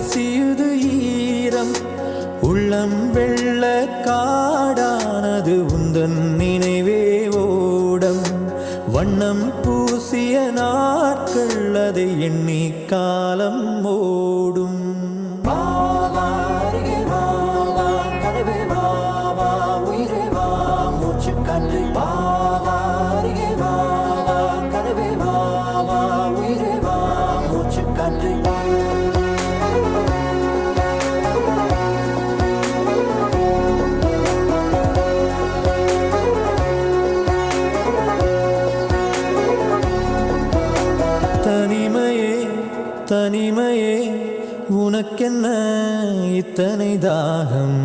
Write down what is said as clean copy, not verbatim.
கசியுது ஈரம் உள்ளம் வெள்ள காடானது உந்தன் நினைவே ஓடம் வண்ணம் பூசிய நாட்கள் அதை எண்ணி காலம் ஓடும் தனிமையே தனிமையே உனக்கென்ன இத்தனை தாகம்